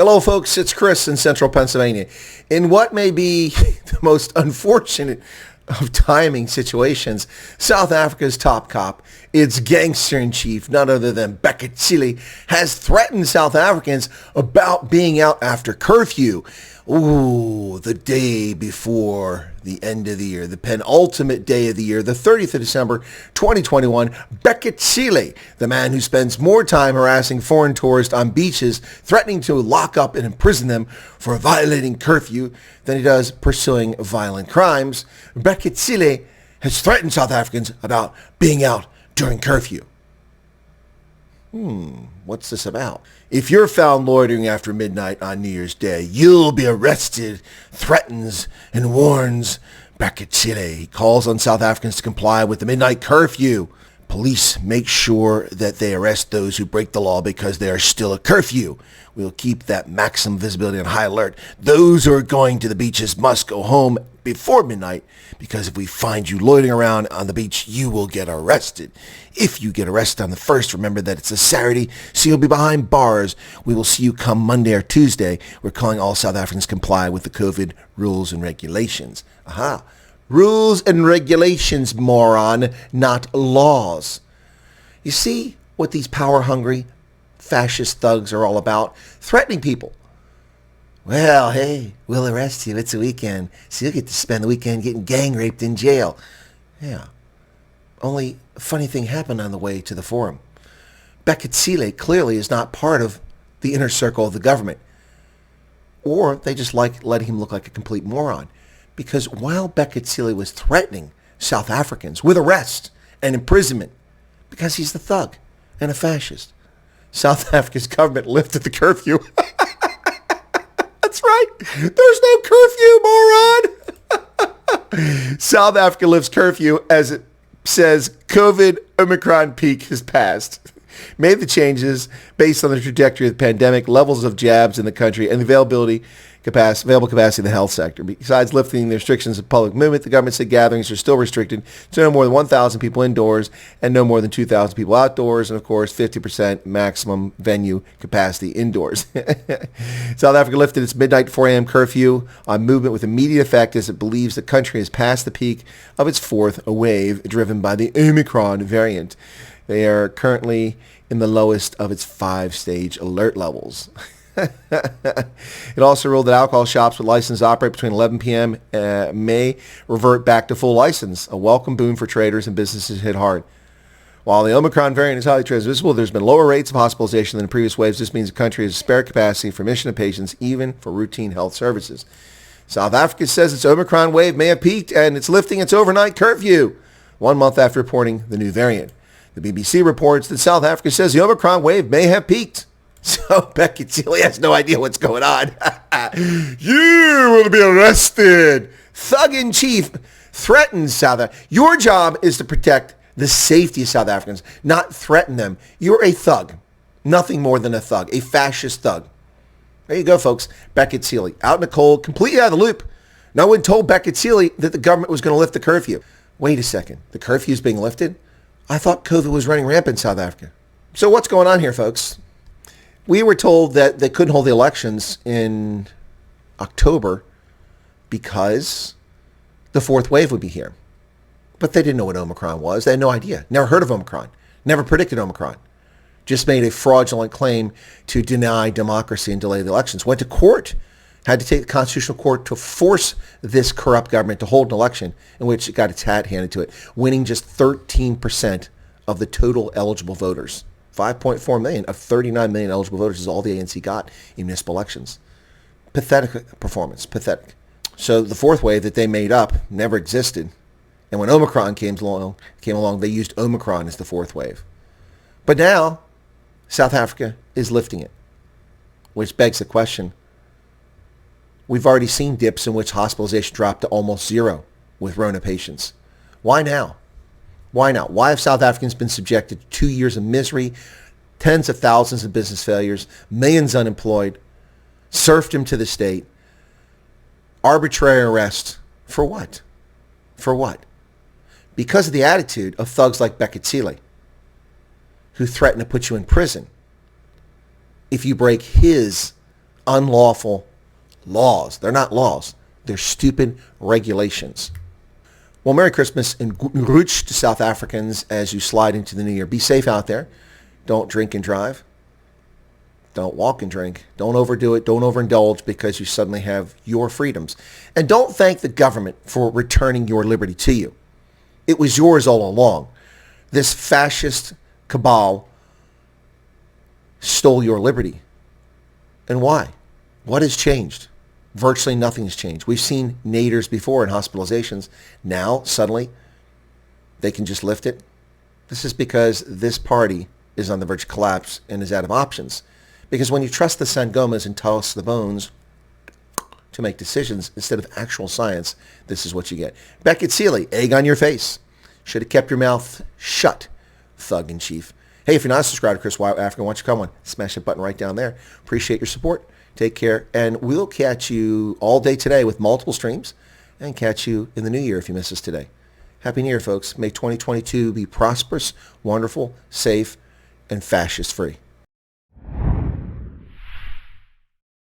Hello, folks. It's Chris in central Pennsylvania. In what may be the most unfortunate of timing situations, South Africa's top cop, its gangster-in-chief, none other than Bheki Cele, has threatened South Africans about being out after curfew. Ooh, the day before the end of the year, the penultimate day of the year, the 30th of December, 2021, Bheki Cele, the man who spends more time harassing foreign tourists on beaches, threatening to lock up and imprison them for violating curfew than he does pursuing violent crimes, Bheki Cele has threatened South Africans about being out during curfew. What's this about? If you're found loitering after midnight on New Year's Day, you'll be arrested, threatens and warns Bheki Cele. He calls on South Africans to comply with the midnight curfew. Police make sure that they arrest those who break the law because they are still a curfew. We'll keep that maximum visibility on high alert. Those who are going to the beaches must go home before midnight because if we find you loitering around on the beach, you will get arrested. If you get arrested on the 1st, remember that it's a Saturday, so you'll be behind bars. We will see you come Monday or Tuesday. We're calling all South Africans comply with the COVID rules and regulations. Aha. Rules and regulations, moron, not laws. You see what these power-hungry fascist thugs are all about? Threatening people. Well, hey, we'll arrest you. It's a weekend, so you'll get to spend the weekend getting gang raped in jail. Yeah. Only a funny thing happened on the way to the forum. Bheki Cele clearly is not part of the inner circle of the government. Or they just like letting him look like a complete moron. Because while Bheki Cele was threatening South Africans with arrest and imprisonment, because he's the thug and a fascist, South Africa's government lifted the curfew. That's right. There's no curfew, moron. South Africa lifts curfew as it says COVID Omicron peak has passed. Made the changes based on the trajectory of the pandemic, levels of jabs in the country, and the available capacity in the health sector. Besides lifting the restrictions of public movement, the government said gatherings are still restricted to no more than 1,000 people indoors and no more than 2,000 people outdoors, and of course 50% maximum venue capacity indoors. South Africa lifted its midnight 4 a.m. curfew on movement with immediate effect as it believes the country has passed the peak of its fourth wave driven by the Omicron variant. They are currently in the lowest of its 5-stage alert levels. It also ruled that alcohol shops with license to operate between 11 p.m. May revert back to full license, a welcome boon for traders and businesses hit hard. While the Omicron variant is highly transmissible, there's been lower rates of hospitalization than in previous waves. This means the country has spare capacity for admission of patients, even for routine health services. South Africa says its Omicron wave may have peaked and it's lifting its overnight curfew 1 month after reporting the new variant. The BBC reports that South Africa says the Omicron wave may have peaked. So Bheki Cele has no idea what's going on. You will be arrested. Thug-in-chief threatens South Africa. Your job is to protect the safety of South Africans, not threaten them. You're a thug. Nothing more than a thug. A fascist thug. There you go, folks. Bheki Cele, out in the cold, completely out of the loop. No one told Bheki Cele that the government was going to lift the curfew. Wait a second. The curfew is being lifted? I thought COVID was running rampant in South Africa. So what's going on here, folks? We were told that they couldn't hold the elections in October because the fourth wave would be here. But they didn't know what Omicron was. They had no idea. Never heard of Omicron. Never predicted Omicron. Just made a fraudulent claim to deny democracy and delay the elections. Went to court. Had to take the Constitutional Court to force this corrupt government to hold an election in which it got its hat handed to it, winning just 13% of the total eligible voters. 5.4 million of 39 million eligible voters is all the ANC got in municipal elections. Pathetic performance, pathetic. So the fourth wave that they made up never existed. And when Omicron came along, they used Omicron as the fourth wave. But now, South Africa is lifting it, which begs the question. We've already seen dips in which hospitalization dropped to almost zero with Rona patients. Why now? Why not? Why have South Africans been subjected to 2 years of misery, tens of thousands of business failures, millions unemployed, serfdom to the state, arbitrary arrest? For what? For what? Because of the attitude of thugs like Bheki Cele, who threaten to put you in prison if you break his unlawful laws. They're not laws. They're stupid regulations. Well, Merry Christmas and Groetjes to South Africans as you slide into the new year. Be safe out there. Don't drink and drive. Don't walk and drink. Don't overdo it. Don't overindulge because you suddenly have your freedoms. And don't thank the government for returning your liberty to you. It was yours all along. This fascist cabal stole your liberty. And why? What has changed? Virtually nothing has changed. We've seen naders before in hospitalizations. Now, suddenly, they can just lift it. This is because this party is on the verge of collapse and is out of options. Because when you trust the Sangomas and toss the bones to make decisions instead of actual science, this is what you get. Bheki Cele, egg on your face. Should have kept your mouth shut, thug in chief. Hey, if you're not subscribed to Chris Wyatt Africa, why don't you come on? Smash that button right down there. Appreciate your support. Take care. And we'll catch you all day today with multiple streams and catch you in the new year if you miss us today. Happy New Year, folks. May 2022 be prosperous, wonderful, safe, and fascist-free.